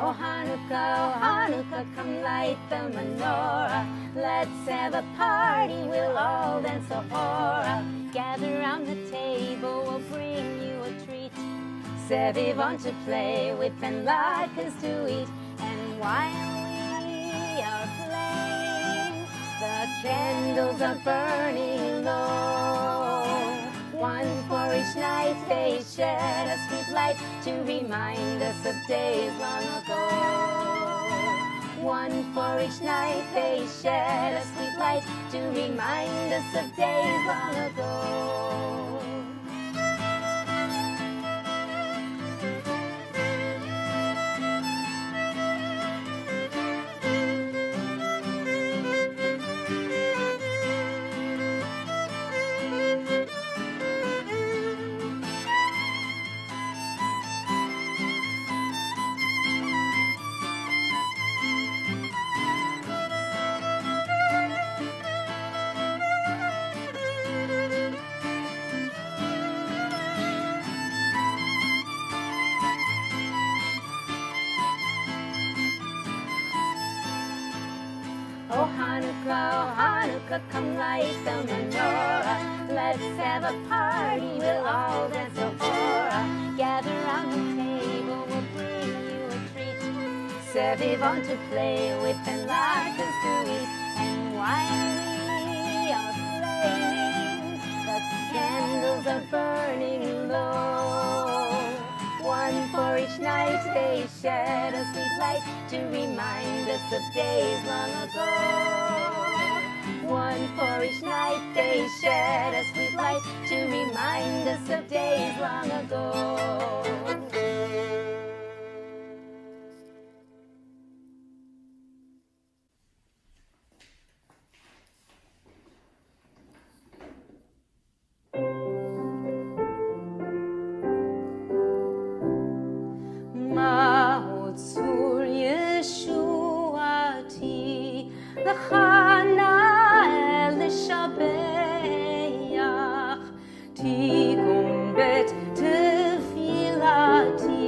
Oh Hanukkah, come light the menorah. Let's have a party, we'll all dance the hora. Gather round the table, we'll bring you a treat. Seviv on to play with and latkes to eat. And while we are playing, the candles are burning low. One for each night they shed a sweet light to remind us of days long ago. One for each night they shed a sweet light to remind us of days long ago. Oh Hanukkah, come light the menorah. Let's have a party, we'll all dance the hora. Gather round the table, we'll bring you a treat. Seviv on to play with and latkes to eat. And while we are playing, the candles are burning low. One for each night they shed a sweet light to remind us of days long ago. One for each night they shed a sweet light to remind us of days long ago. Ma'otzur Yeshuati L'chana el Shabeach Tikun bet tefilati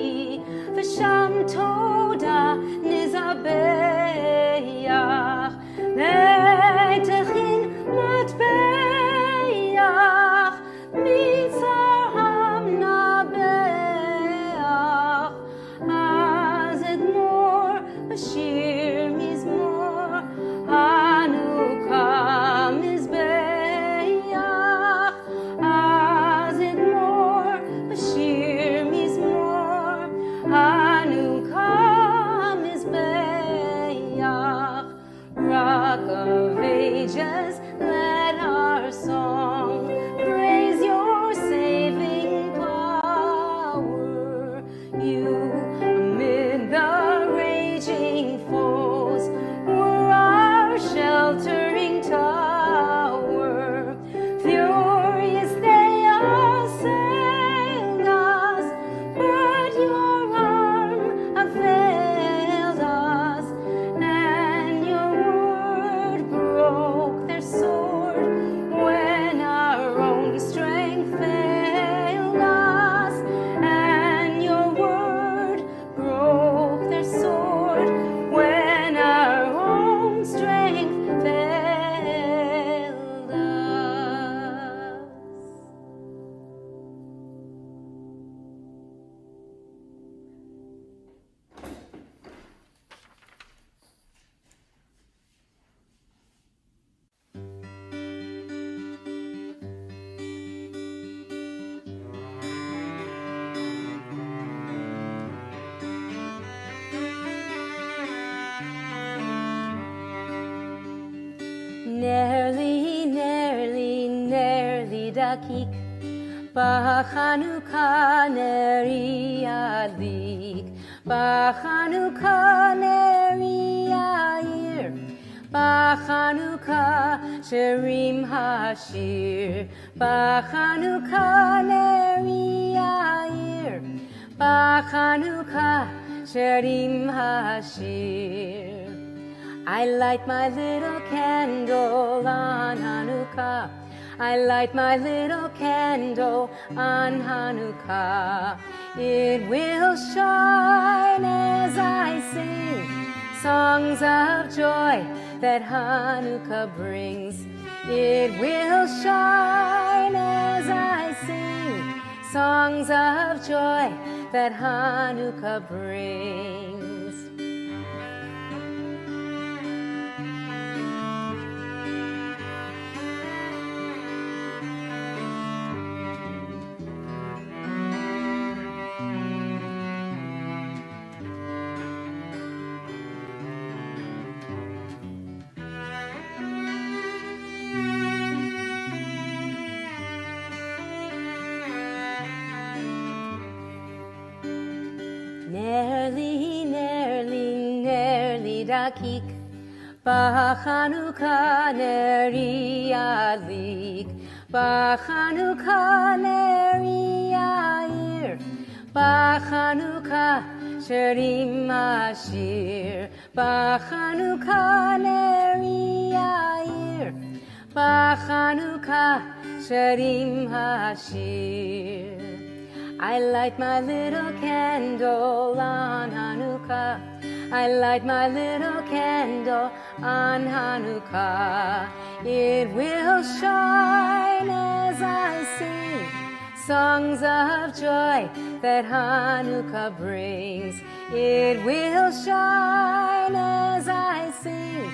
V'sham toda nizabeach Le'techin matbeach Mitzar hamnabeach Shir mizmor Hanukkah mizbeach Az edmor Bashir mizmor Hanukkah mizbeach Rock of ages, let our song praise your saving power. You amid the foes were our sheltering tower. Furious they assailed us, but your arm availed us, and your word broke their sword when our own strength failed us, and your word broke their sword when our own strength failed us. Nerli dakik B'Chanukah neri adlik B'Chanukah neri yair B'Chanukah sherim hashir B'Chanukah neri yair B'Chanukah sherim hashir. I light my little candle on Hanukkah. I light my little candle on Hanukkah. It will shine as I sing songs of joy that Hanukkah brings. It will shine as I sing songs of joy that Hanukkah brings. Nerli dakik, b'Chanukah neri adlik, b'Chanukah neri yair, b'Chanukah shirim ashir, b'Chanukah neri yair, b'Chanukah shirim ashir. I light my little candle on Hanukkah. I light my little candle on Hanukkah. It will shine as I sing songs of joy that Hanukkah brings. It will shine as I sing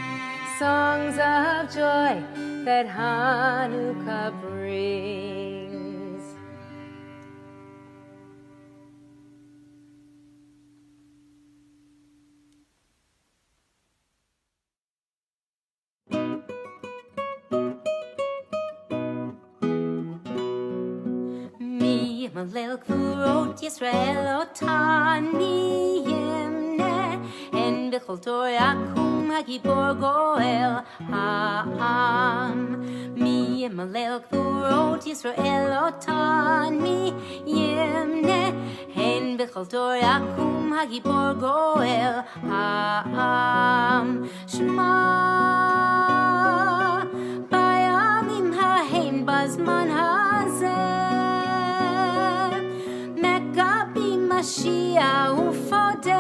songs of joy that Hanukkah brings. Malel Gvurot Yisrael Otani Yemne En B'chol Torah Yakum HaGibor Goel Ha'am Mi Malel Gvurot Yisrael Otani Yemne En B'chol Torah Yakum HaGibor Goel Ha'am Shema Bayamim Ha'hem Bazman Hazeh Mashiach ufodeh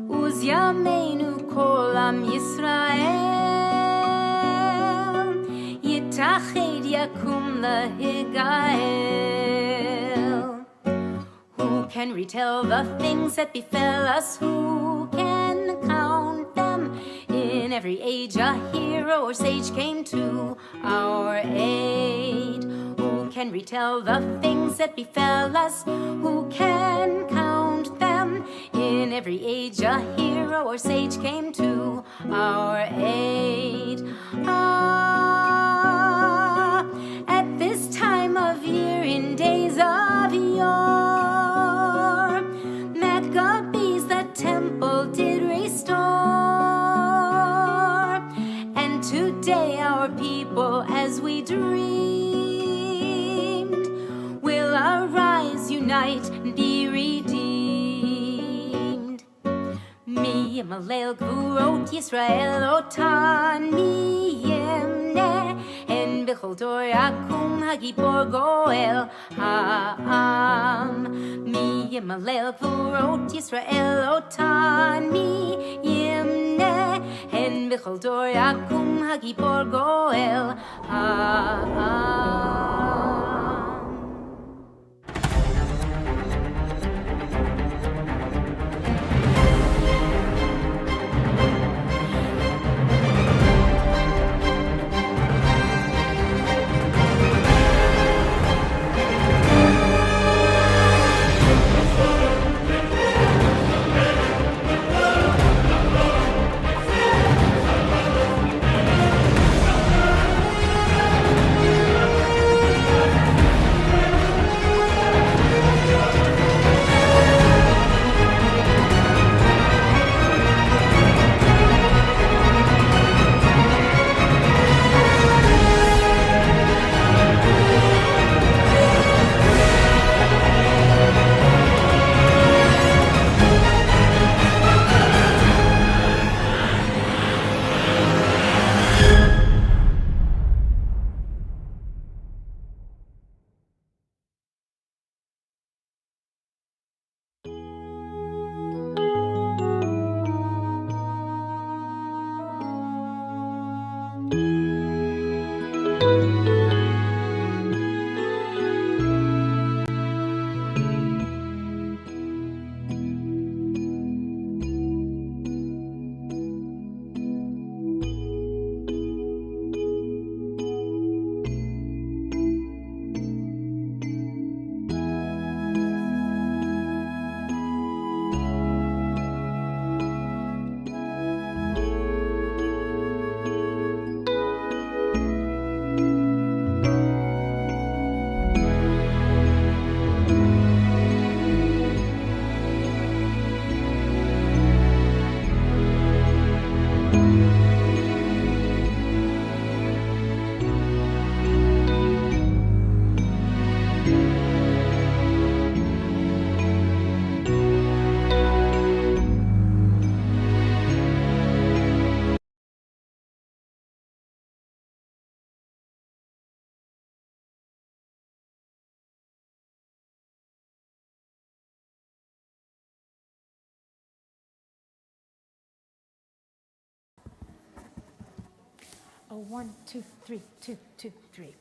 Uz yameinu kol am Yisrael Yitached yakum lehigael. Who can retell the things that befell us? Who can count them? In every age a hero or sage came to our aid. Who can retell the things that befell us? Who can count them? In every age a hero or sage came to our aid. Ah, at this time of year in days of yore, Maccabees the temple did restore, and today our people as we dream arise, unite, and be redeemed. Mi Malel Gvurot Yisrael Otani Yemne En B'chol Torah Yakum HaGibor Goel Ha'am Mi Malel Gvurot Yisrael Otani Yemne En B'chol Torah Yakum HaGibor Goel Ha'am. Oh, 1, 2, 3, 2, 2, 3.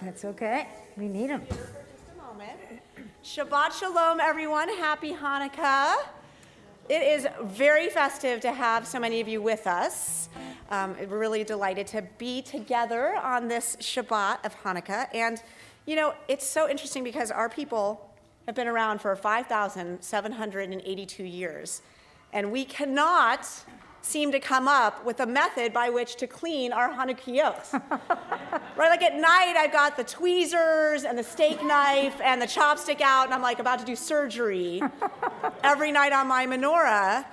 That's okay. We need them. Just a moment. Shabbat Shalom, everyone. Happy Hanukkah. It is very festive to have so many of you with us. We're really delighted to be together on this Shabbat of Hanukkah. And, you know, it's so interesting because our people have been around for 5,782 years. And we cannot seem to come up with a method by which to clean our Hanukkahs. Right, like at night, I've got the tweezers and the steak knife and the chopstick out, and I'm like about to do surgery every night on my menorah.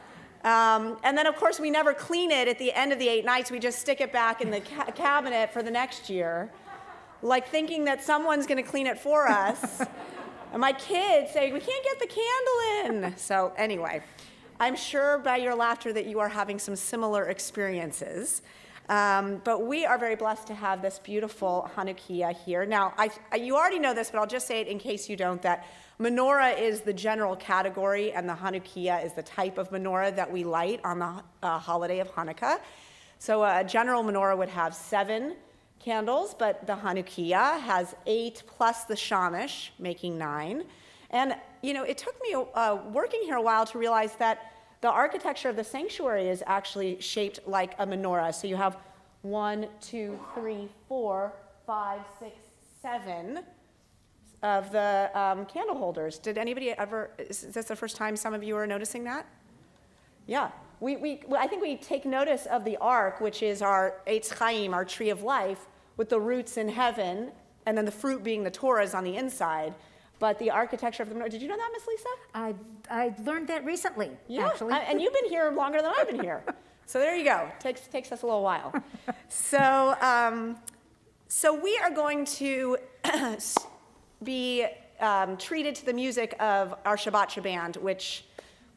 And then, of course, we never clean it at the end of the 8 nights. We just stick it back in the cabinet for the next year, like thinking that someone's going to clean it for us. And my kids say, we can't get the candle in. So anyway, I'm sure by your laughter that you are having some similar experiences. But we are very blessed to have this beautiful Hanukkah here. Now, you already know this, but I'll just say it in case you don't, that menorah is the general category, and the Hanukkah is the type of menorah that we light on the holiday of Hanukkah. So a general menorah would have 7 candles, but the Hanukkah has 8 plus the shamash, making 9. And, you know, it took me working here a while to realize that the architecture of the sanctuary is actually shaped like a menorah. So you have 1, 2, 3, 4, 5, 6, 7 of the candle holders. Did anybody ever, is this the first time some of you are noticing that? Yeah. I think we take notice of the ark, which is our Eitz Chaim, our tree of life, with the roots in heaven, and then the fruit being the Torahs on the inside. But the architecture of the menorah, did you know that, Miss Lisa? I learned that recently, actually. And you've been here longer than I've been here. So there you go. Takes us a little while. So we are going to be treated to the music of our Shabbat Shaband, which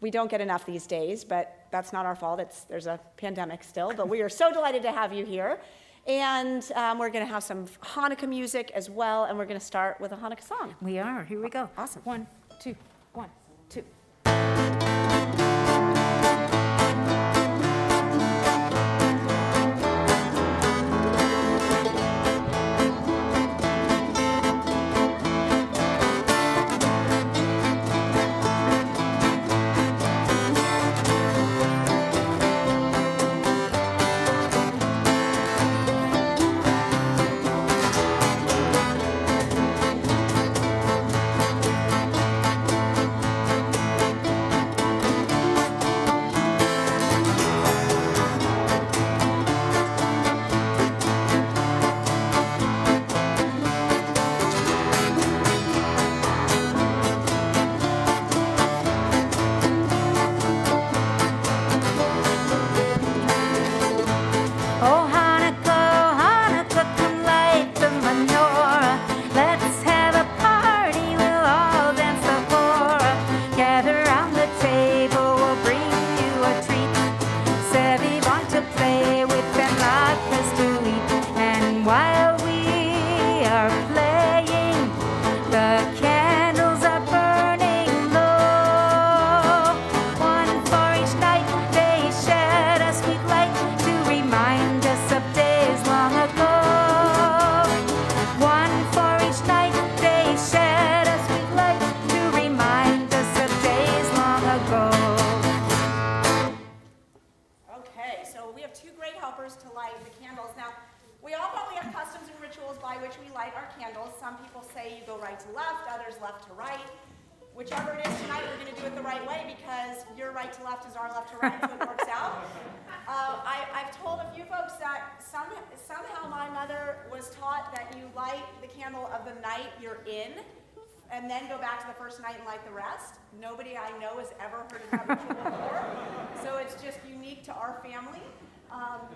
we don't get enough these days, but that's not our fault. There's a pandemic still, but we are so delighted to have you here. And we're going to have some Hanukkah music as well, and we're going to start with a Hanukkah song. We are. Here we go. Awesome. 1, 2, 1, 2. all probably have customs and rituals by which we light our candles. Some people say you go right to left, others left to right. Whichever it is tonight, we're going to do it the right way because your right to left is our left to right, so it works out. I've told a few folks that somehow my mother was taught that you light the candle of the night you're in and then go back to the first night and light the rest. Nobody I know has ever heard of that ritual before, so it's just unique to our family.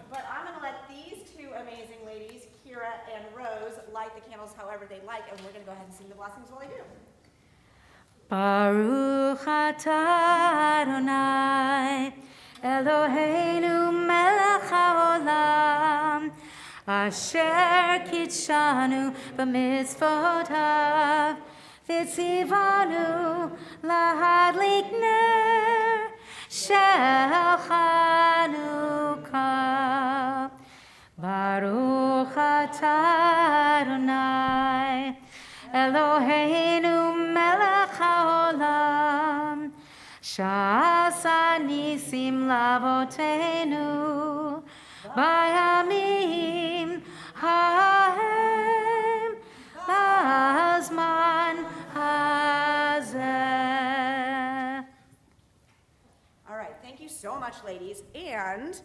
But I'm going to let these two amazing ladies, Kira and Rose, light the candles however they like, and we're going to go ahead and sing the blessings while I do. Baruch atah Adonai Eloheinu melech haolam asher kitshanu b'mitzvotav v'tzivanu lahadlik ner shel Chanukah. Baruch atah Adonai Eloheinu melech haolam sha'asa nisim lavotenu bayamim hahem b'azman hazeh. All right, thank you so much, ladies. And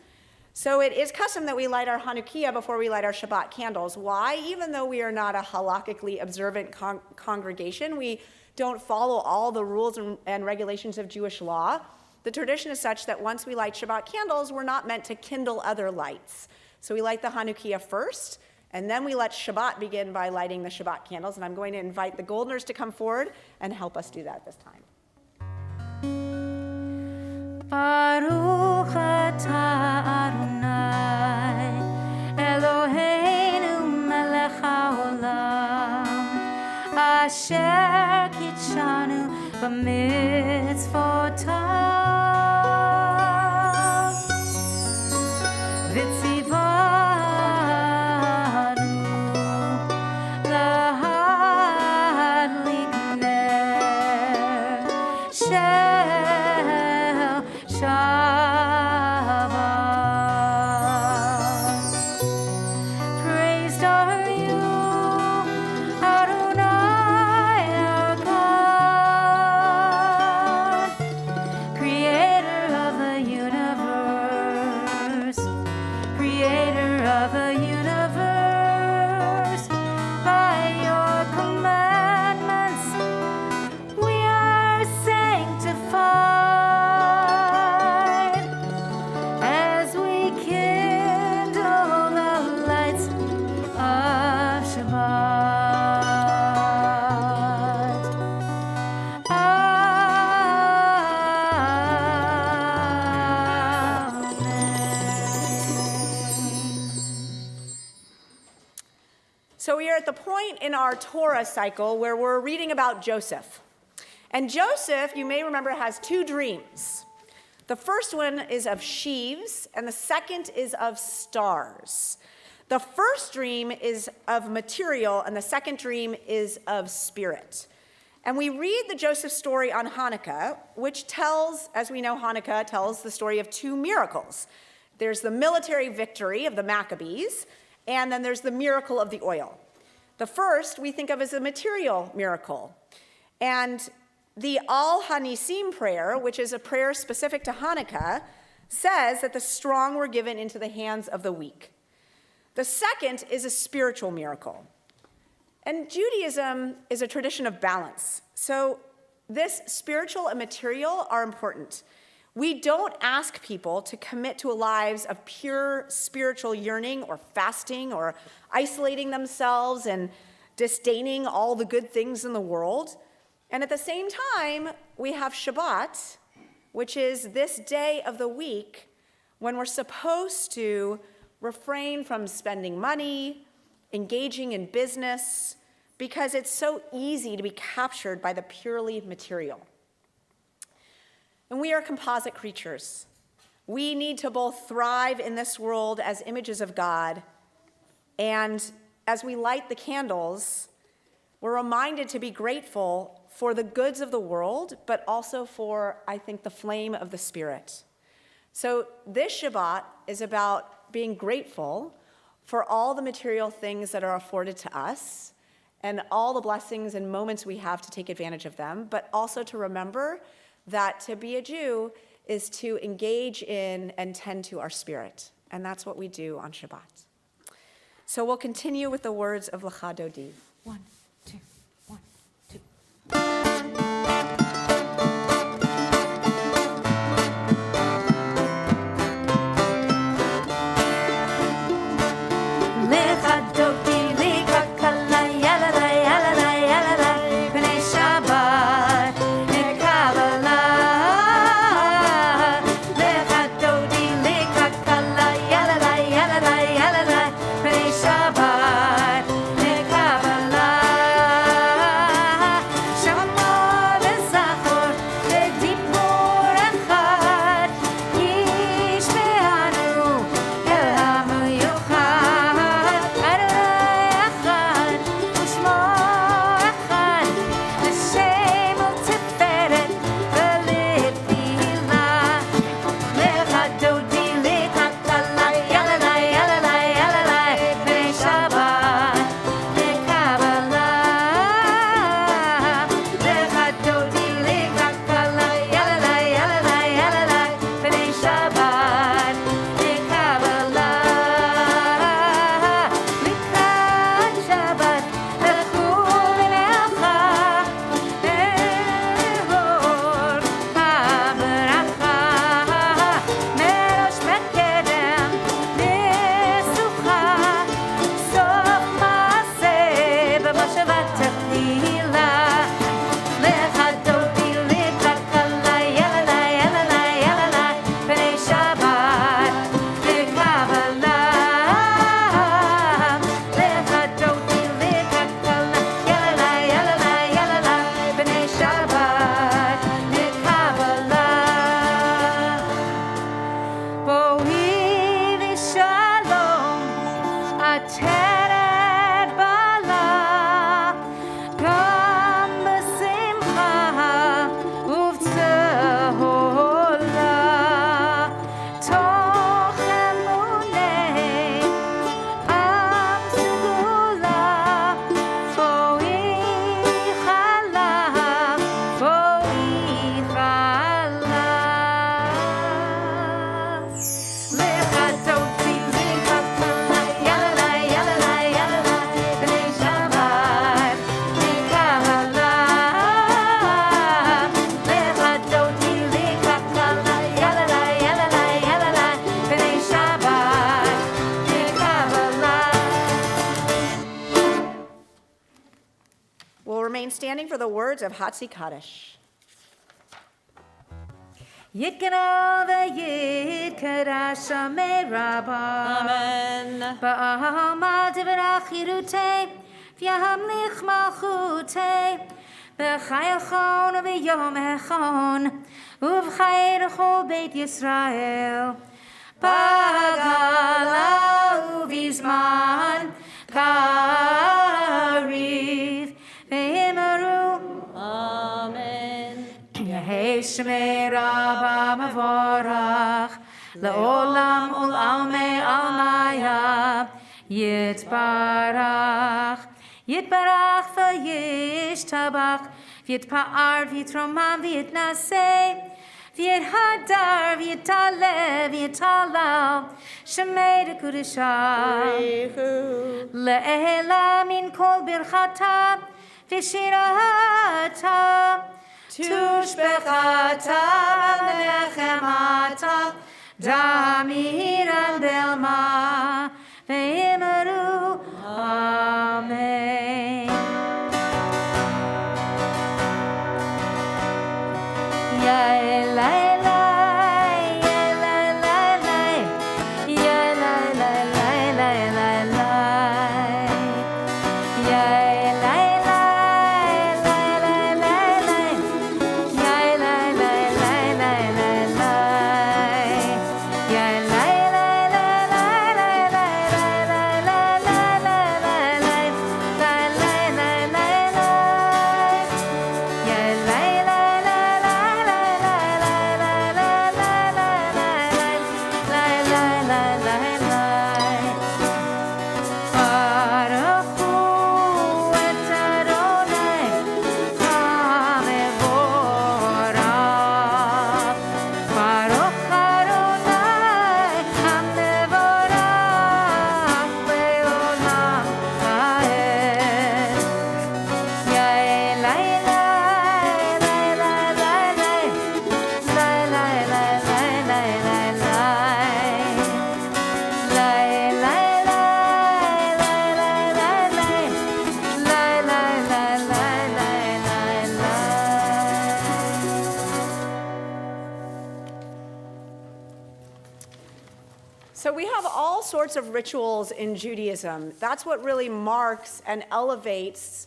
so it is custom that we light our Hanukkah before we light our Shabbat candles. Why? Even though we are not a halakhically observant congregation, we don't follow all the rules and regulations of Jewish law. The tradition is such that once we light Shabbat candles, we're not meant to kindle other lights. So we light the Hanukkah first, and then we let Shabbat begin by lighting the Shabbat candles. And I'm going to invite the Goldners to come forward and help us do that this time. Baruch atah Adonai Eloheinu melech haolam asher kitshanu b'mitzvotav v'tzivanu lahadlik ner shel Shabbat. Praised are you, Adonai our God, creator of the universe, creator of the universe. By your commandments we are sanctified as we kindle the lights of Shabbat. So we are at the point in our Torah cycle where we're reading about Joseph. And Joseph, you may remember, has two dreams. The first one is of sheaves, and the second is of stars. The first dream is of material, and the second dream is of spirit. And we read the Joseph story on Hanukkah, which tells, as we know, Hanukkah tells the story of two miracles. There's the military victory of the Maccabees, and then there's the miracle of the oil. The first we think of as a material miracle. And the Al Hanisim prayer, which is a prayer specific to Hanukkah, says that the strong were given into the hands of the weak. The second is a spiritual miracle. And Judaism is a tradition of balance. So this spiritual and material are important. We don't ask people to commit to lives of pure spiritual yearning or fasting or isolating themselves and disdaining all the good things in the world. And at the same time, we have Shabbat, which is this day of the week when we're supposed to refrain from spending money, engaging in business, because it's so easy to be captured by the purely material. And we are composite creatures. We need to both thrive in this world as images of God, and as we light the candles, we're reminded to be grateful for the goods of the world, but also for, I think, the flame of the Spirit. So this Shabbat is about being grateful for all the material things that are afforded to us and all the blessings and moments we have to take advantage of them, but also to remember that to be a Jew is to engage in and tend to our spirit. And that's what we do on Shabbat. So we'll continue with the words of Lecha Dodi. 1, 2, 1, 2. Standing for the words of Hatzi Kaddish. Yitkanal v'yitkadash amei rabba. Amen. Ba'amal tivarach yirutei v'yahamlich malchutei b'chayachon v'yom echon uv'chay rechol beit Yisrael b'gala uv'izman kariv v'himaru. Amen. Yehei Shmei Rabba Mavorach Le'olam Ulamei Almaya Yitbarach Yitbarach V'yishtabach V'yitpa'ar V'yitromam V'yitnaseh V'yithadar V'yitaleh V'yitalal Shemei Dekudeshah Le'ela Min Kol Birchata V'shirata Tushbechata Nechemata Damiran Belma Ve'imru. Amen. we have all sorts of rituals in Judaism. That's what really marks and elevates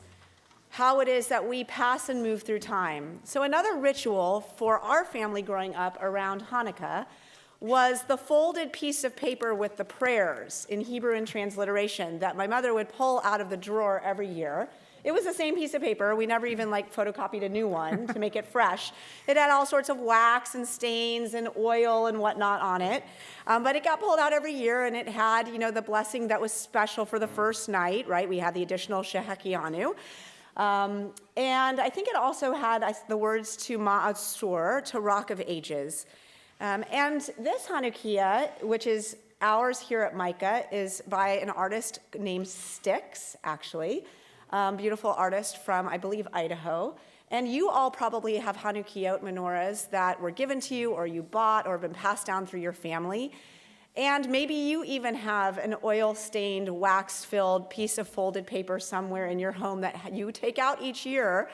how it is that we pass and move through time. So another ritual for our family growing up around Hanukkah was the folded piece of paper with the prayers in Hebrew and transliteration that my mother would pull out of the drawer every year. It was the same piece of paper. We never even photocopied a new one to make it fresh. It had all sorts of wax and stains and oil and whatnot on it. But it got pulled out every year, and it had, the blessing that was special for the first night, right? We had the additional Shehekianu. And I think it also had the words to Ma'asur, to Rock of Ages. And this Hanukkah, which is ours here at Micah, is by an artist named Styx, actually. Beautiful artist from, I believe, Idaho. And you all probably have Hanukkah menorahs that were given to you or you bought or have been passed down through your family. And maybe you even have an oil-stained, wax-filled piece of folded paper somewhere in your home that you take out each year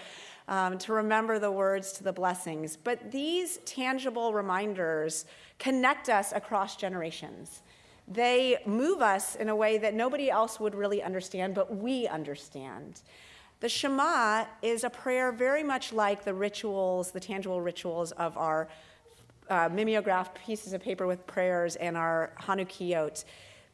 to remember the words to the blessings. But these tangible reminders connect us across generations. They move us in a way that nobody else would really understand, but we understand. The Shema is a prayer very much like the rituals, the tangible rituals of our mimeographed pieces of paper with prayers and our Hanukkot.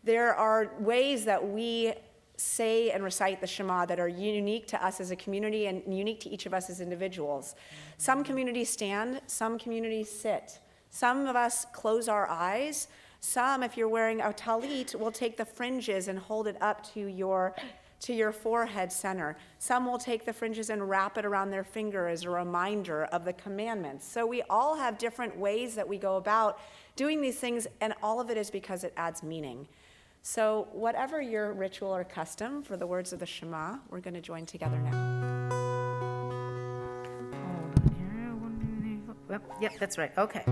There are ways that we say and recite the Shema that are unique to us as a community and unique to each of us as individuals. Some communities stand, some communities sit. Some of us close our eyes. Some, if you're wearing a talit, will take the fringes and hold it up to your forehead center. Some will take the fringes and wrap it around their finger as a reminder of the commandments. So we all have different ways that we go about doing these things, and all of it is because it adds meaning. So whatever your ritual or custom for the words of the Shema, we're going to join together now. Hold on here. Yep, that's right. Okay.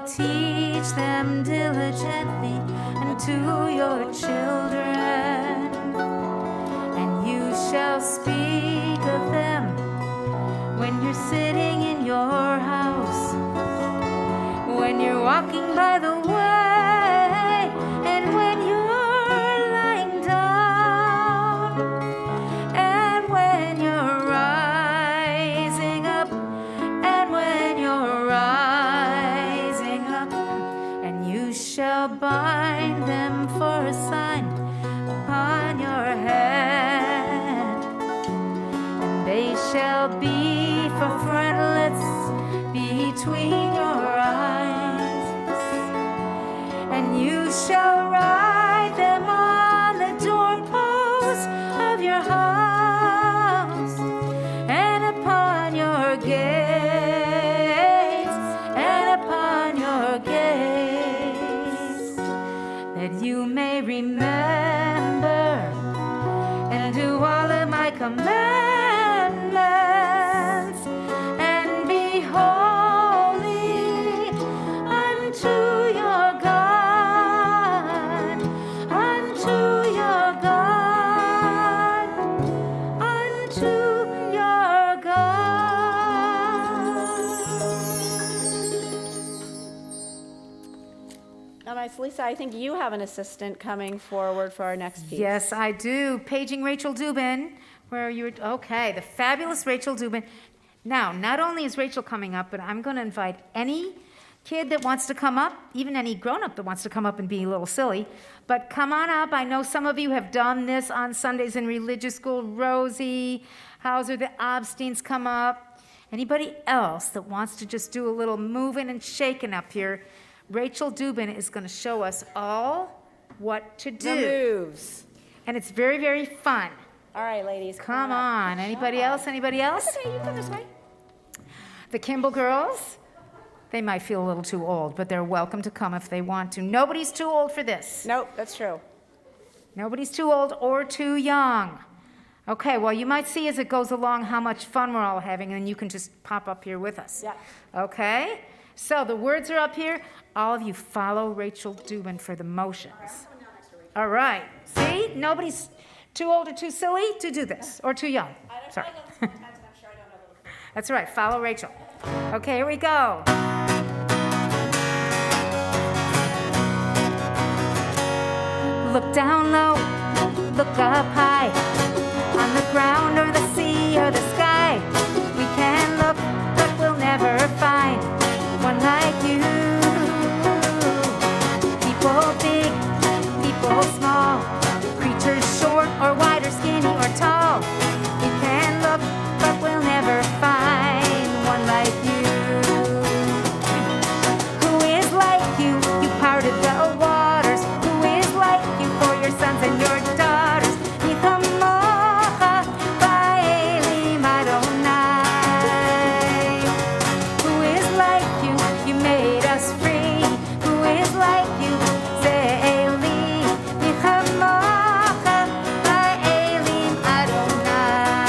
Teach them diligently unto your children, and you shall speak of them when you're sitting in your house, when you're walking by the way, and when you're lying down, and when you're rising up, and when you're rising up, and you shall bind them for a sign upon your hand, and they shall be for frontlets between your eyes, and you shall write them on the doorposts of your house and upon your gates, and upon your gates, that you may remember Miss Lisa, I think you have an assistant coming forward for our next piece. Yes, I do. Paging Rachel Dubin, where you were, okay, the fabulous Rachel Dubin. Now, not only is Rachel coming up, but I'm going to invite any kid that wants to come up, even any grown-up that wants to come up and be a little silly, but come on up. I know some of you have done this on Sundays in religious school. Rosie, Hauser, the Obsteins come up. Anybody else that wants to just do a little moving and shaking up here, Rachel Dubin is going to show us all what to do. The moves. And it's very, very fun. All right, ladies. Come on. Anybody else? Anybody else? That's okay, you go this way. The Kimball girls, they might feel a little too old, but they're welcome to come if they want to. Nobody's too old for this. Nope, that's true. Nobody's too old or too young. Okay, well, you might see as it goes along how much fun we're all having, and you can just pop up here with us. Yeah. Okay? So the words are up here. All of you follow Rachel Dubin for the motions. All right. See? Nobody's too old or too silly to do this, or too young. Sorry. That's right. Follow Rachel. Okay, here we go. Look down low, look up high, on the ground or the sea or the sky. We can look, but we'll never find one like you. People big, people small, creatures short or wide or skinny or tall. We can look, but we'll never find one like you. Who is like you? You parted the waters. Who is like you for your sons and your daughters? Nichamocha ba'elim Adonai. Who is like you? You made us free. Who is like you? Ze'eli. Nichamocha ba'elim Adonai.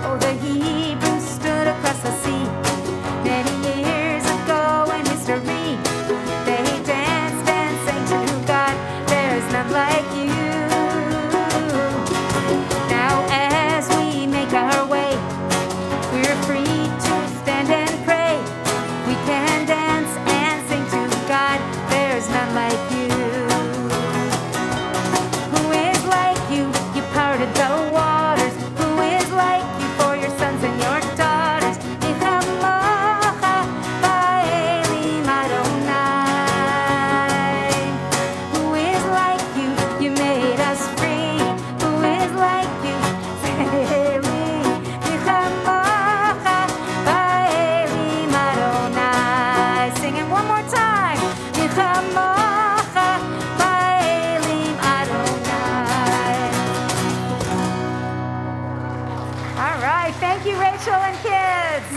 Oh, the Hebrews stood across the sea many years ago in history. They danced and sang to God. There's none like you. Now as we make our way, we're free to stand and pray. We can dance and sing to God. There's none like you. Who is like you? You parted the waters. Who is like you for your sons and your daughters? Nichamocha ba'elim Adonai. Who is like you? You made us free. Who is like you? Ze'eli. Nichamocha ba'elim Adonai. Sing it one more time. Nichamocha ba'elim Adonai. All right, thank you, Rachel and kids.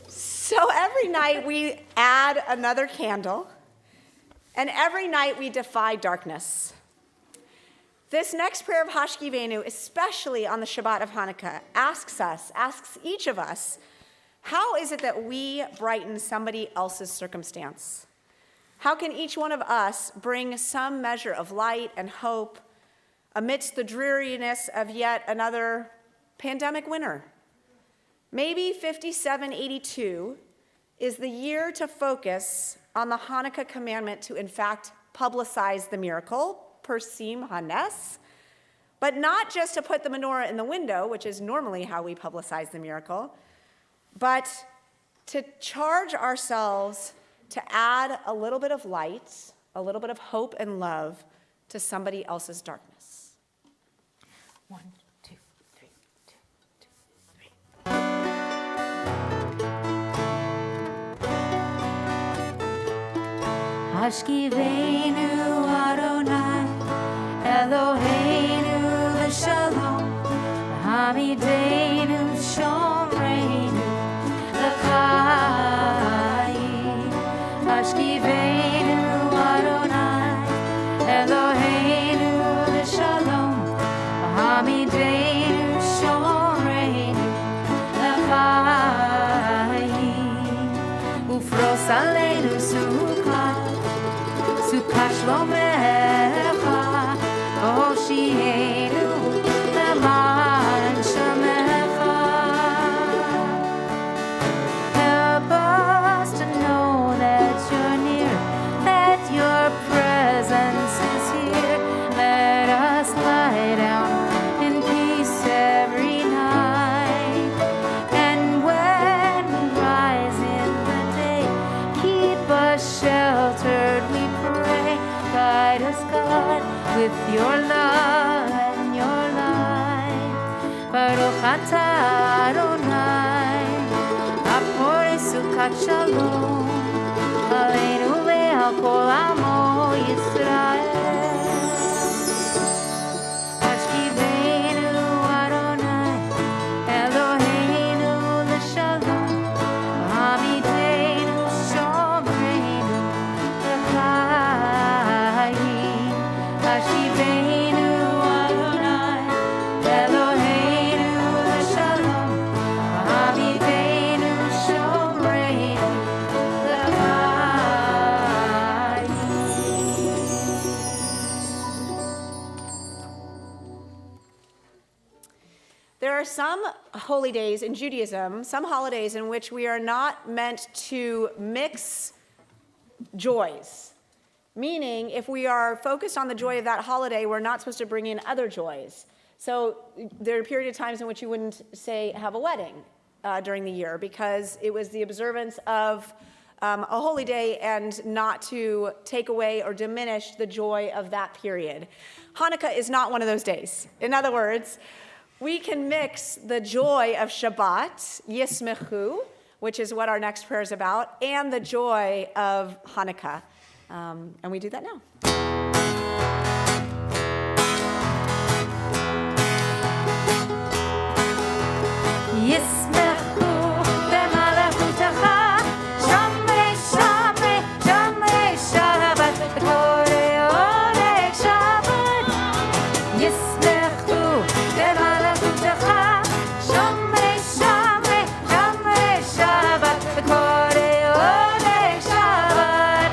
So every night we add another candle, and every night we defy darkness. This next prayer of Hashkivenu, especially on the Shabbat of Hanukkah, asks each of us, how is it that we brighten somebody else's circumstance? How can each one of us bring some measure of light and hope amidst the dreariness of yet another pandemic winter? Maybe 5782 is the year to focus on the Hanukkah commandment to, in fact, publicize the miracle, persim hanes, but not just to put the menorah in the window, which is normally how we publicize the miracle, but to charge ourselves to add a little bit of light, a little bit of hope and love to somebody else's darkness. 1, 2, 3, 2, 2, 3. Hashkivenu Adonai, Eloheinu l'shalom, Hamidenu shomreinu l'chaim. Hashkivenu Adonai, Eloheinu l'shalom, Hamidenu shomreinu l'chaim. Ufros aleinu sukkah, sukkah shlomecha, Hoshienu leman shamecha. ata Adonai, apore sukat shalom, aleinu ve'al kol amo Yisrael. Ashkivenu Adonai, Eloheinu l'shalom, Hamidenu shomreinu l'chaim. Ashkivenu Adonai, Eloheinu l'shalom, Hamidenu shomreinu l'chaim. There are some holy days in Judaism, some holidays in which we are not meant to mix joys. Meaning, if we are focused on the joy of that holiday, we're not supposed to bring in other joys. So there are a period of times in which you wouldn't, say, have a wedding during the year because it was the observance of a holy day and not to take away or diminish the joy of that period. Hanukkah is not one of those days. In other words, we can mix the joy of Shabbat, Yismechu, which is what our next prayer is about, and the joy of Hanukkah. And we do that now. Yismechu b'malachutecha, shamrei, shamrei, shamrei Shabbat, v'korei orei Shabbat. Yismechu b'malachutecha, shamrei, shamrei, shamrei Shabbat, v'korei orei Shabbat.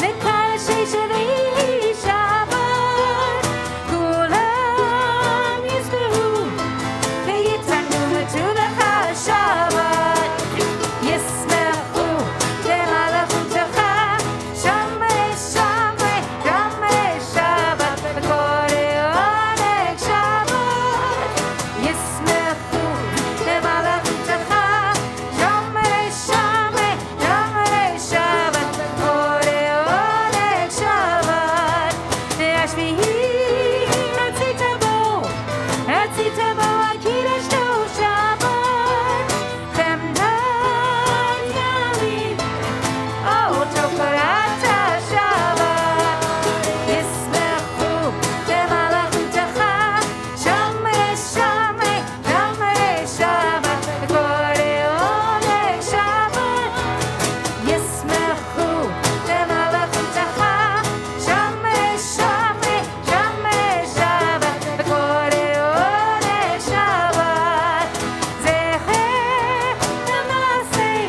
V'karashei sheli Shabbat, kulam yisbehu, v'yitzanu to the Shabbat. Yismechu b'malachutecha, shamrei, shamrei, shamrei Shabbat, v'korei orei Shabbat. Yismechu b'malachutecha, shamrei, shamrei, shamrei Shabbat, v'korei orei Shabbat. Hashvihi ratzita bo akidashto Shabbat, chemdat yamim, otokorata Shabbat. Yismechu b'malachutecha, shamrei, shamrei, shamrei Shabbat, v'korei orei Shabbat. Yismechu b'malachutecha, shamrei, shamrei, shamrei Shabbat, v'korei orei Shabbat. Zecher l'masei,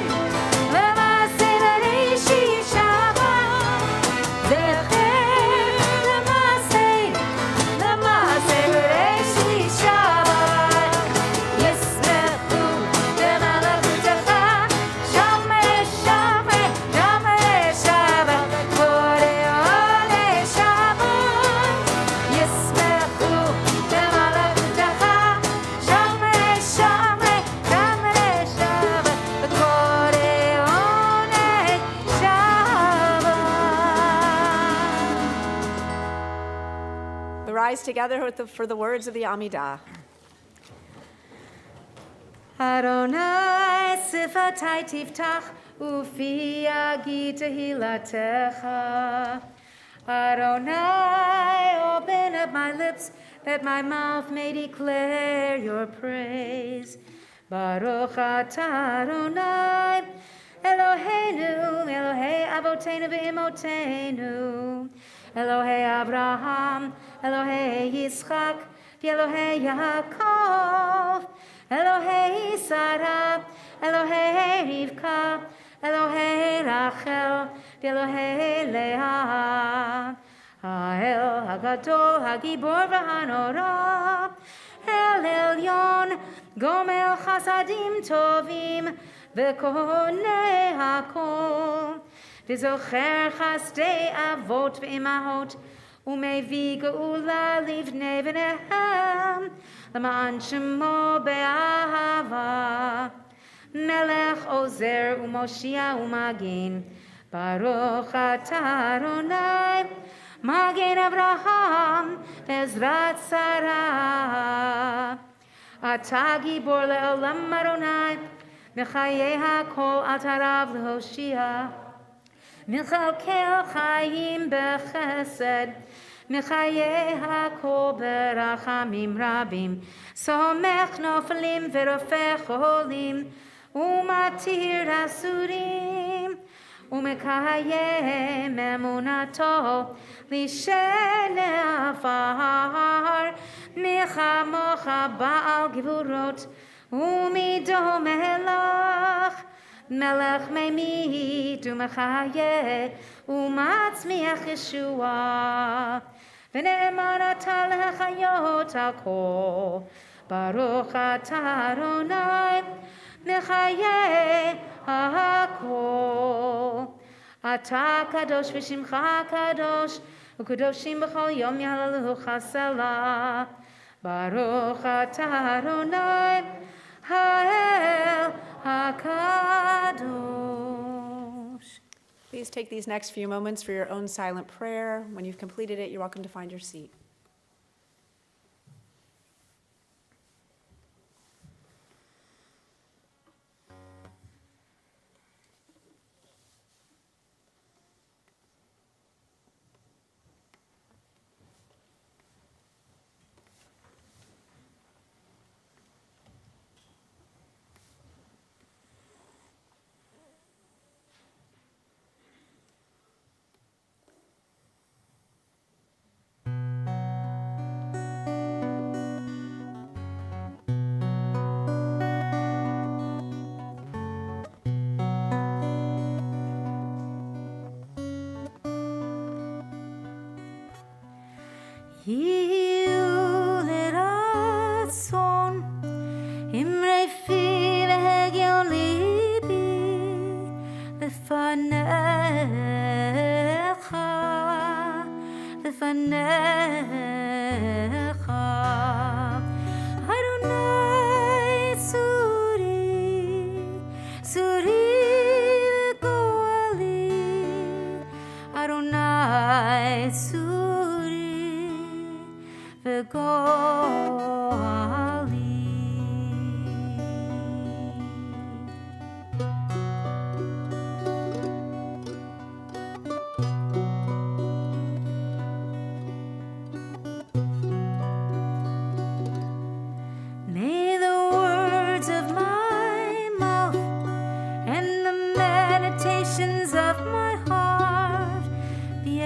l'masei l'reishi Shabbat. Zecher l'masei, l'masei l'reishi Shabbat. Yismechu b'malachutecha, shamrei, shamrei, shamrei Shabbat, v'korei orei Shabbat. Yismechu b'malachutecha, shamrei, shamrei, shamrei Shabbat, v'korei orei Shabbat. We rise together for the words of the Amidah. Adonai sifatai tiftach ufi yagi tehilatecha. Adonai, open up my lips that my mouth may declare your praise. Baruch atah Adonai, Eloheinu, Elohei Avotenu ve'imotenu, Elohei Abraham, Elohei Yitzchak, Elohei Yaakov, Elohei Sarah, Elohei Rivka, Elohei Rachel, Elohei Leah, Ha'el Hagadol, Hagibor v'Hanora, El Elyon, Gomel Chasadim Tovim, V'Konei Hakol, V'Zocher Chasdei Avot v'Imahot, Umevi Geula Livnei V'Nehem, L'ma'an Shemo Be'ahava, Melech Ozer Umoshia Umagin, Baruch atah Adonai, Magen Avraham Bezrat Sarah. Ata Gibor Le'olam Adonai Mechayei HaKol Atarav Lehoshia Mechalkel Chaim Bechesed Mechayei HaKol Berachamim Rabim Somech Nofelim Verofech Olim Umatir Hasurim Umekayem Emunato Lishene Afar Mechamocha Baal Givurot Umido Melach Melech Memit Umechaye Umatzmiach Yeshua V'ne'eman ata lechayot hakol Baruch ata Adonai Mechaye hakol Ata kadosh v'shimcha kadosh U'kadoshim b'chol yom yahalalucha selah Baruch ata Adonai Ha'el HaKadosh. Please take these next few moments for your own silent prayer. When you've completed it, you're welcome to find your seat.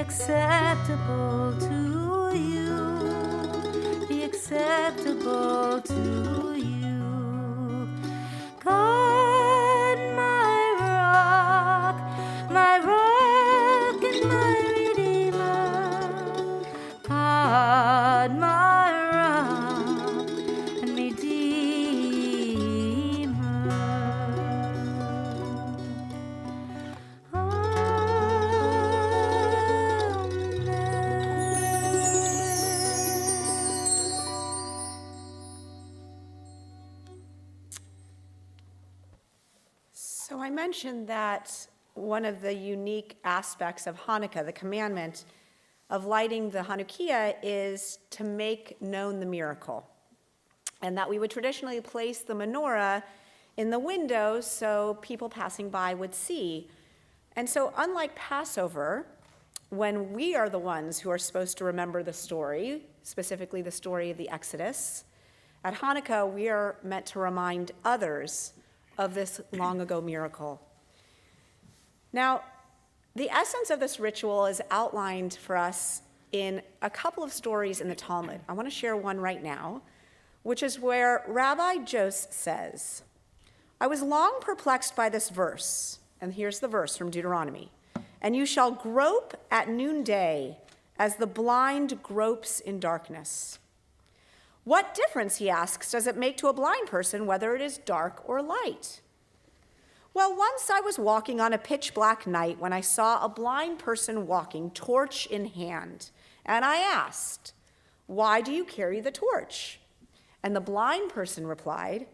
Acceptable to you, be acceptable to you. God, my rock and my redeemer. God, my rock and redeemer. So I mentioned that one of the unique aspects of Hanukkah, the commandment of lighting the Hanukkah, is to make known the miracle. And that we would traditionally place the menorah in the window so people passing by would see. And so unlike Passover, when we are the ones who are supposed to remember the story, specifically the story of the Exodus, at Hanukkah we are meant to remind others of this long ago miracle. Now, the essence of this ritual is outlined for us in a couple of stories in the Talmud. I want to share one right now, which is where Rabbi Jos says, I was long perplexed by this verse, and here's the verse from Deuteronomy, and you shall grope at noonday as the blind gropes in darkness. What difference, he asks, does it make to a blind person whether it is dark or light? Well, once I was walking on a pitch black night when I saw a blind person walking, torch in hand, and I asked, why do you carry the torch? And the blind person replied,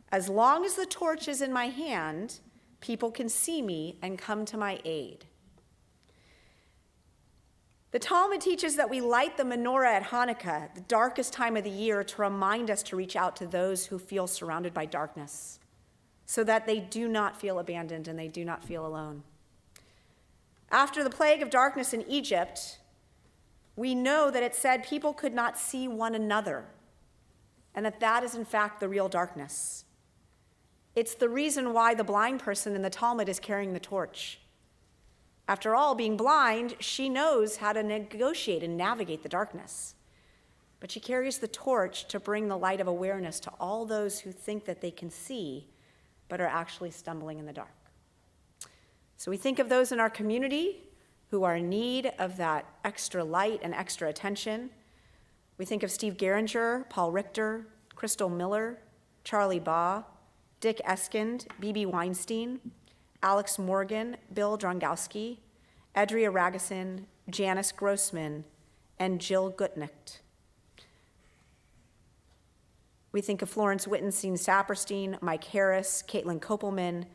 as long as the torch is in my hand, people can see me and come to my aid. The Talmud teaches that we light the menorah at Hanukkah, the darkest time of the year, to remind us to reach out to those who feel surrounded by darkness, so that they do not feel abandoned and they do not feel alone. After the plague of darkness in Egypt, we know that it said people could not see one another, and that is in fact the real darkness. It's the reason why the blind person in the Talmud is carrying the torch. After all, being blind, she knows how to negotiate and navigate the darkness. But she carries the torch to bring the light of awareness to all those who think that they can see, but are actually stumbling in the dark. So we think of those in our community who are in need of that extra light and extra attention. We think of Steve Geringer, Paul Richter, Crystal Miller, Charlie Baugh, Dick Eskind, B.B. Weinstein, Alex Morgan, Bill Drongowski, Edria Ragusin, Janice Grossman, and Jill Gutnicht. We think of Florence Wittenstein Saperstein, Mike Harris, Caitlin Kopelman,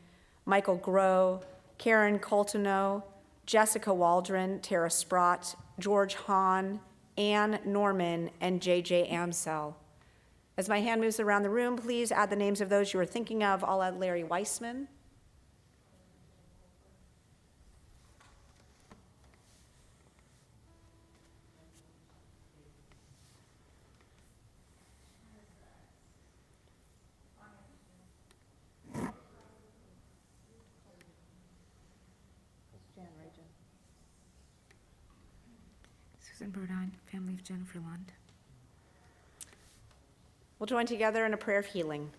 Michael Groh, Karen Coltoneau, Jessica Waldron, Tara Sprott, George Hahn, Ann Norman, and J.J. Amsel. As my hand moves around the room, please add the names of those you are thinking of. I'll add Larry Weissman. Susan Burdine, family of Jennifer Lund. We'll join together in a prayer of healing.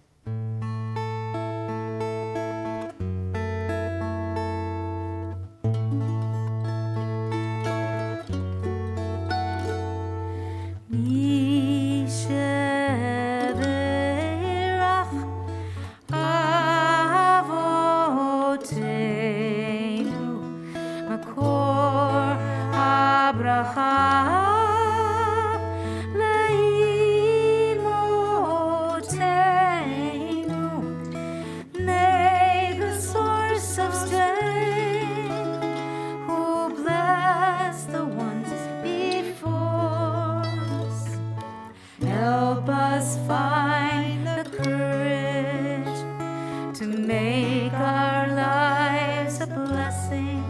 Help us find the courage to make our lives a blessing,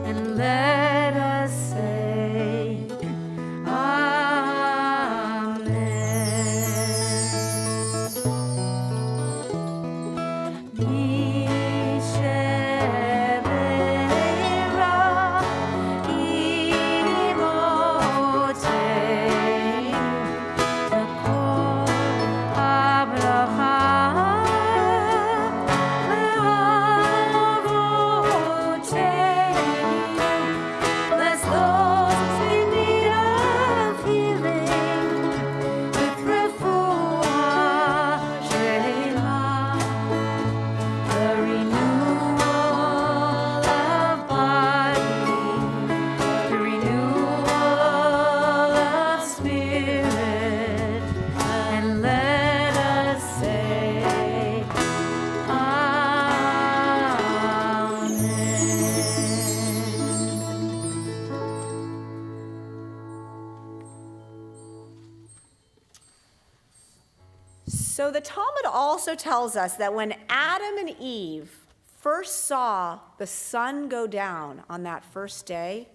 and let us say, So the Talmud also tells us that when Adam and Eve first saw the sun go down on that first day,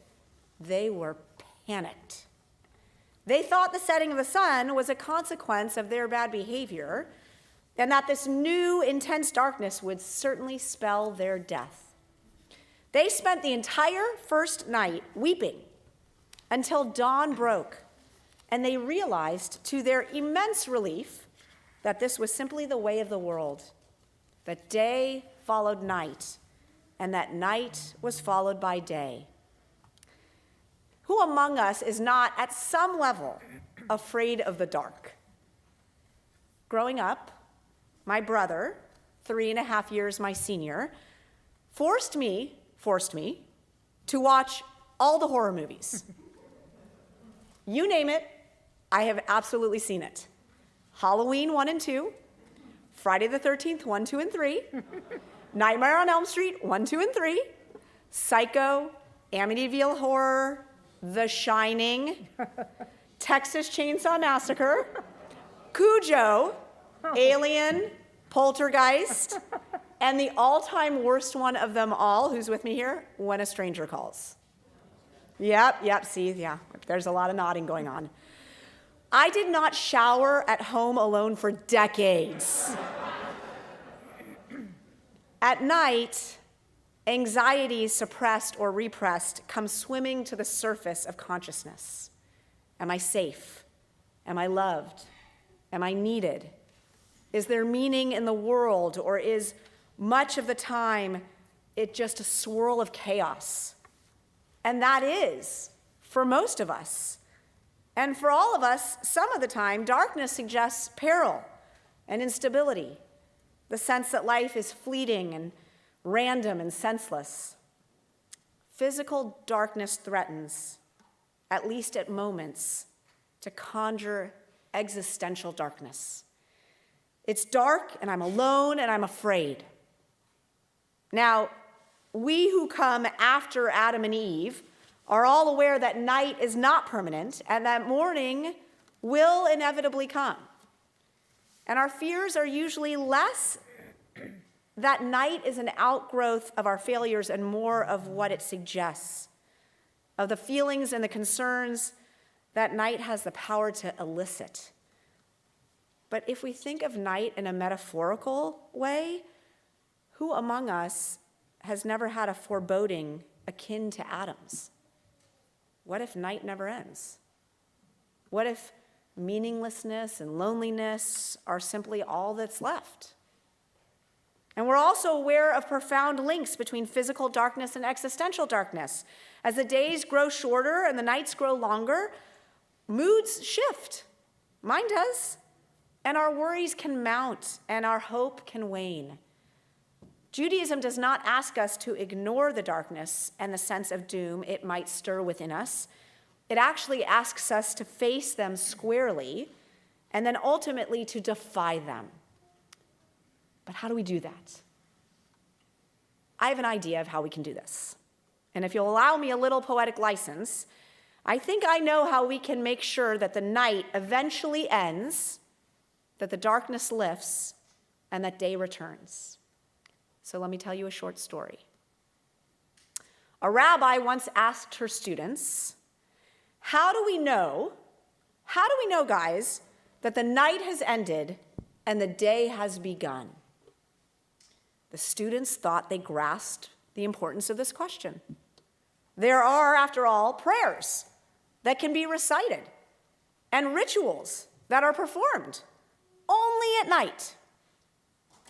they were panicked. They thought the setting of the sun was a consequence of their bad behavior, and that this new intense darkness would certainly spell their death. They spent the entire first night weeping until dawn broke, and they realized, to their immense relief, that this was simply the way of the world, that day followed night, and that night was followed by day. Who among us is not, at some level, afraid of the dark? Growing up, my brother, 3.5 years my senior, forced me to watch all the horror movies. You name it, I have absolutely seen it. Halloween 1 and 2, Friday the 13th 1, 2, and 3, Nightmare on Elm Street 1, 2, and 3, Psycho, Amityville Horror, The Shining, Texas Chainsaw Massacre, Cujo, Alien, Poltergeist, and the all-time worst one of them all, who's with me here? When a Stranger Calls. Yep, see, yeah, there's a lot of nodding going on. I did not shower at home alone for decades. At night, anxiety suppressed or repressed comes swimming to the surface of consciousness. Am I safe? Am I loved? Am I needed? Is there meaning in the world, or is much of the time it just a swirl of chaos? And that is, for most of us. And for all of us, some of the time, darkness suggests peril and instability, the sense that life is fleeting and random and senseless. Physical darkness threatens, at least at moments, to conjure existential darkness. It's dark, and I'm alone, and I'm afraid. Now, we who come after Adam and Eve are all aware that night is not permanent and that morning will inevitably come. And our fears are usually less that night is an outgrowth of our failures and more of what it suggests, of the feelings and the concerns that night has the power to elicit. But if we think of night in a metaphorical way, who among us has never had a foreboding akin to Adam's? What if night never ends? What if meaninglessness and loneliness are simply all that's left? And we're also aware of profound links between physical darkness and existential darkness. As the days grow shorter and the nights grow longer, moods shift. Mine does. And our worries can mount and our hope can wane. Judaism does not ask us to ignore the darkness and the sense of doom it might stir within us. It actually asks us to face them squarely and then ultimately to defy them. But how do we do that? I have an idea of how we can do this. And if you'll allow me a little poetic license, I think I know how we can make sure that the night eventually ends, that the darkness lifts, and that day returns. So let me tell you a short story. A rabbi once asked her students, how do we know, guys, that the night has ended and the day has begun? The students thought they grasped the importance of this question. There are, after all, prayers that can be recited and rituals that are performed only at night.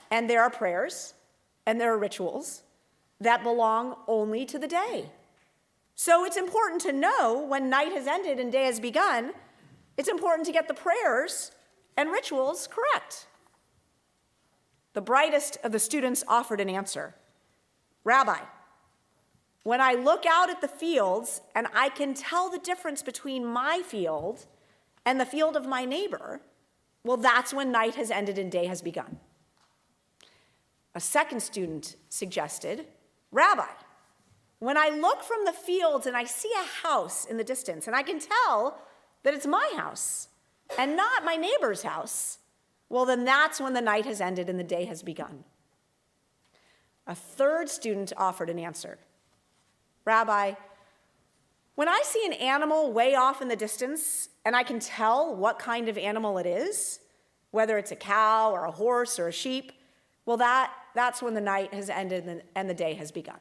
And there are prayers and there are rituals that belong only to the day. So it's important to know when night has ended and day has begun. It's important to get the prayers and rituals correct. The brightest of the students offered an answer. Rabbi, when I look out at the fields and I can tell the difference between my field and the field of my neighbor, well, that's when night has ended and day has begun. A second student suggested, Rabbi, when I look from the fields and I see a house in the distance and I can tell that it's my house and not my neighbor's house, well, then that's when the night has ended and the day has begun. A third student offered an answer. Rabbi, when I see an animal way off in the distance and I can tell what kind of animal it is, whether it's a cow or a horse or a sheep, well, that's when the night has ended and the day has begun.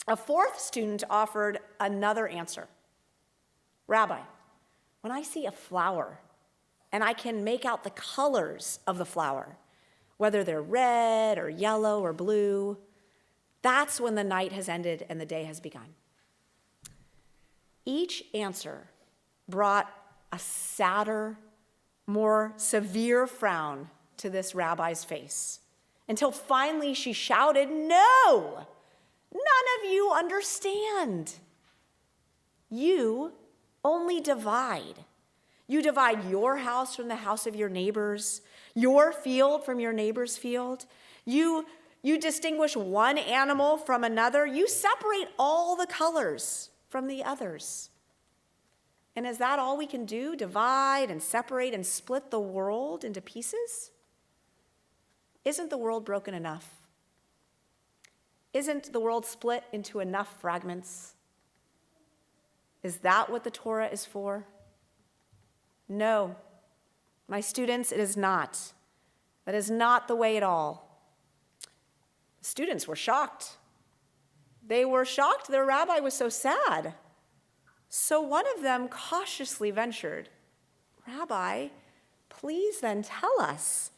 A fourth student offered another answer. Rabbi, when I see a flower and I can make out the colors of the flower, whether they're red or yellow or blue, that's when the night has ended and the day has begun. Each answer brought a sadder, more severe frown to this rabbi's face, until finally she shouted, "No! None of you understand. You only divide. You divide your house from the house of your neighbors, your field from your neighbor's field. You You distinguish one animal from another. You separate all the colors from the others. And is that all we can do? Divide and separate and split the world into pieces? Isn't the world broken enough? Isn't the world split into enough fragments? Is that what the Torah is for? No, my students, it is not. That is not the way at all. The students were shocked. They were shocked their rabbi was so sad. So one of them cautiously ventured, "Rabbi, please then tell us,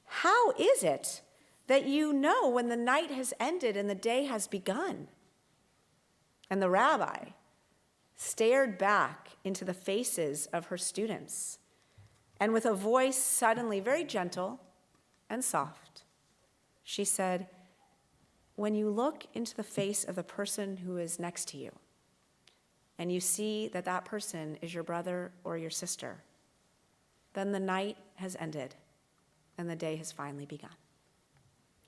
how is it that you know when the night has ended and the day has begun?" And the rabbi stared back into the faces of her students, and with a voice suddenly very gentle and soft, she said, "When you look into the face of the person who is next to you, and you see that that person is your brother or your sister, then the night has ended and the day has finally begun."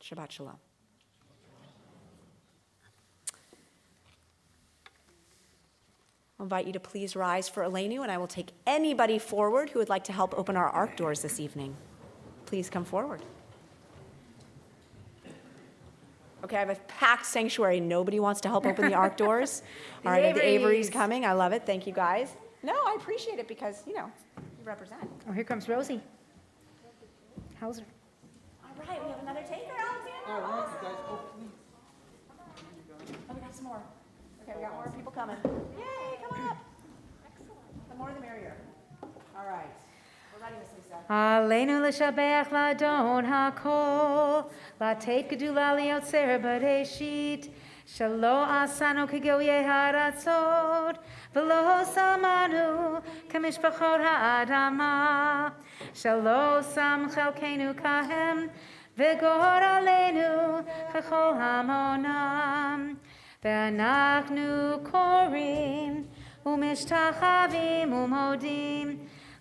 Shabbat Shalom. I'll invite you to please rise for Elenu, and I will take anybody forward who would like to help open our ark doors this evening. Please come forward. Okay, I have a packed sanctuary. Nobody wants to help open the ark doors. All right, the Avery's coming. I love it. Thank you, guys. No, I appreciate it because, you represent. Oh, here comes Rosie. Hauser. All right, we have another taker, Alexander. All right, you guys. Oh, please. Oh, we got some more. Okay, we got more people coming. Yay, come on up. Excellent. The more the merrier. All right. We're ready, Miss Lisa. Aleinu l'shabeach l'adon hakol, l'teit gedula liotzer bereshit, shelo asanu k'goyei haratzot, v'lo samanu k'mishpachot ha'adama, shelo sam chelkeinu kahem, v'gor aleinu k'chol hamonam, ve'anachnu korim, u'mishtachavim u'modim,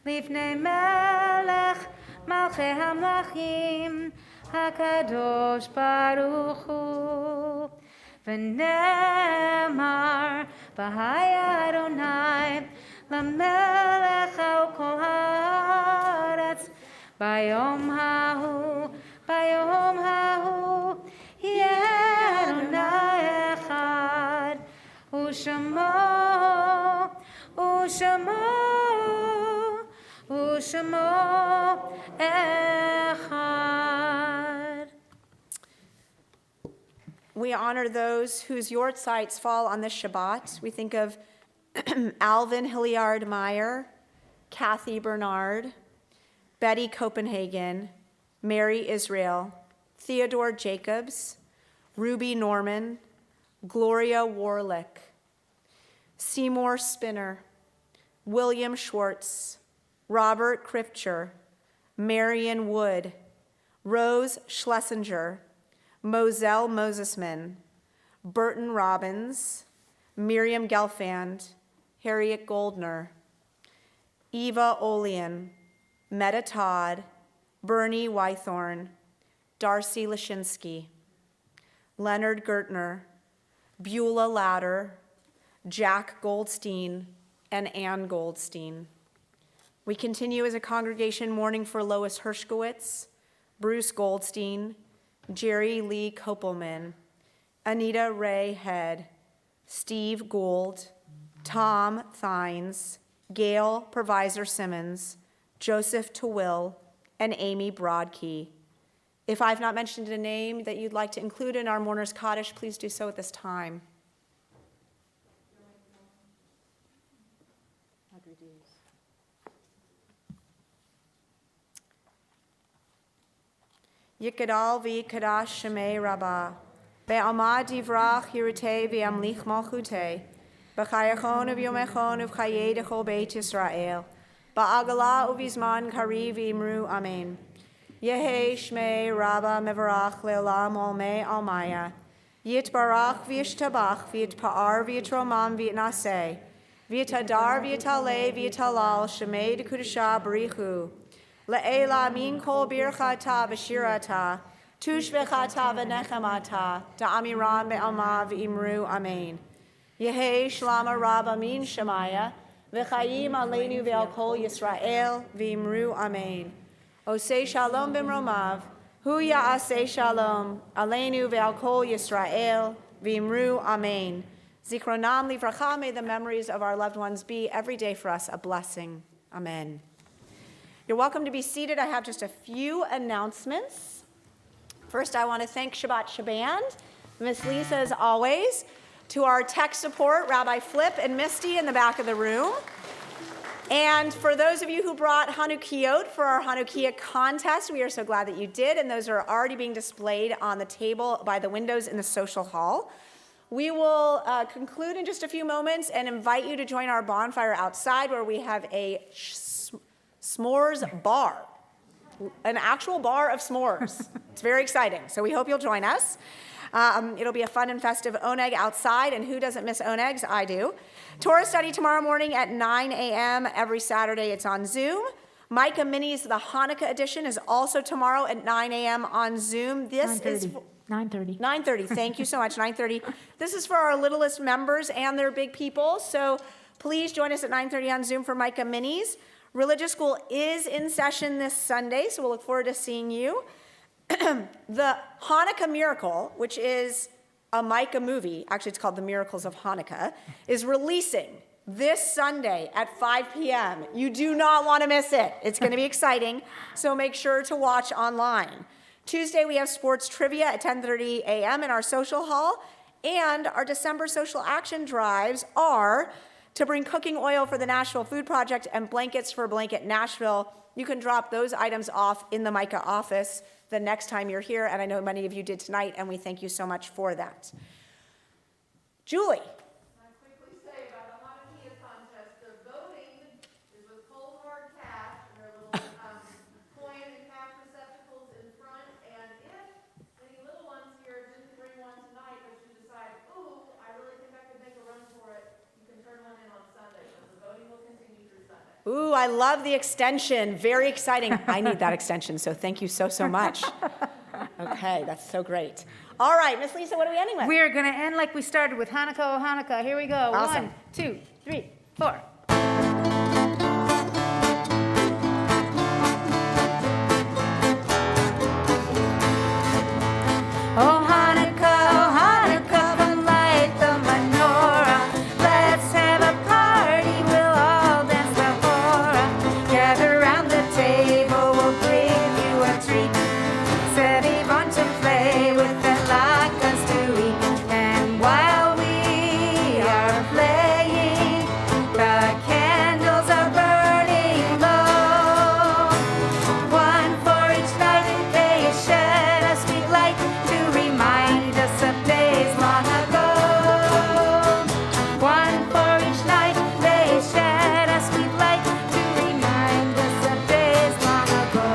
לפני מלך מלכי המלכים הקדוש ברוך הוא ונאמר בהי אדוני למלך על כל הארץ ביום ההוא יהיה אדוני אחד ושמו echad. We honor those whose yortzites fall on this Shabbat. We think of Alvin Hilliard Meyer, Kathy Bernard, Betty Copenhagen, Mary Israel, Theodore Jacobs, Ruby Norman, Gloria Warlick, Seymour Spinner, William Schwartz, Robert Krifcher, Marion Wood, Rose Schlesinger, Moselle Mosesman, Burton Robbins, Miriam Gelfand, Harriet Goldner, Eva Olean, Meta Todd, Bernie Wythorn, Darcy Lashinsky, Leonard Gertner, Beulah Ladder, Jack Goldstein, and Ann Goldstein. We continue as a congregation mourning for Lois Hershkowitz, Bruce Goldstein, Jerry Lee Kopelman, Anita Ray Head, Steve Gould, Tom Thines, Gail Provisor Simmons, Joseph Tewill, and Amy Broadkey. If I've not mentioned a name that you'd like to include in our mourner's Kaddish, please do so at this time. Yikadal v'yikadash shemei rabbah, ve'amad divrach yirutei v'yamlich malchutei, b'chayachon v'yomechon v'chayei dechol beit Yisrael, ba'agala uvizman kari v'imru amen. Yehei shmei rabbah mevarach le'olam olmei almaya, yitbarach v'yishtabach v'yitpa'ar v'yitromam v'yitnaseh, v'yitadar v'yitaleh v'yitalal shemei dekudashah b'richu, Le'ela min kol birchata v'shirata, Tu shvechata v'nechamata, da'amiram be'alma v'imru amen. Yehi shlama rab amin shemaya, v'chayim aleinu ve'al kol Yisrael v'imru amen. Osei shalom b'mromav, hu ya'aseh shalom, aleinu ve'al kol Yisrael v'imru amen. Zikronam livracha, may the memories of our loved ones be every day for us a blessing. Amen. You're welcome to be seated. I have just a few announcements. First, I want to thank Shabbat Shaband, Miss Lisa as always, to our tech support, Rabbi Flip and Misty in the back of the room. And for those of you who brought Hanukkiyot for our Hanukkah contest, we are so glad that you did, and those are already being displayed on the table by the windows in the social hall. We will conclude in just a few moments and invite you to join our bonfire outside where we have a s'mores bar. An actual bar of s'mores. It's very exciting. So we hope you'll join us. It'll be a fun and festive oneg outside, and who doesn't miss onegs? I do. Torah study tomorrow morning at 9 a.m. Every Saturday it's on Zoom. Micah Minis, the Hanukkah edition, is also tomorrow at 9 a.m. on Zoom. This 9:30. is 9:30. 9:30. Thank you so much. 9:30. This is for our littlest members and their big people. So please join us at 9:30 on Zoom for Micah Minis. Religious school is in session this Sunday, so we'll look forward to seeing you. The Hanukkah Miracle, which is a Micah movie, actually it's called The Miracles of Hanukkah, is releasing this Sunday at 5 p.m. You do not want to miss it. It's going to be exciting, so make sure to watch online. Tuesday we have sports trivia at 10:30 a.m. in our social hall, and our December social action drives are to bring cooking oil for the Nashville Food Project and blankets for Blanket Nashville. You can drop those items off in the Micah office the next time you're here, and I know many of you did tonight, and we thank you so much for that. Julie. I quickly say about the Hanukkah contest, the voting is with cold hard cash, and there are little coin and cash receptacles in front, and if any little ones here didn't bring one tonight, but you decide, ooh, I really think I could make a run for it, you can turn one in on Sunday, because the voting will continue through Sunday. Ooh, I love the extension. Very exciting. I need that extension, so thank you so, so much. Okay, that's so great. All right, Miss Lisa, what are we ending with? We're going to end like we started with Hanukkah, oh Hanukkah. Here we go. Awesome. 1, 2, 3, 4. Oh Hanukkah, come light the menorah. Let's have a party, we'll all dance the hora. Gather round the table, we'll give you a treat. Set Yvonne to play with and like us to eat. And while we are playing, the candles are burning low. One for each night, they shed a sweet light to remind us of days long ago. One for each night, they shed a sweet light to remind us of days long ago.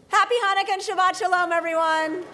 Happy Hanukkah and Shabbat Shalom, everyone.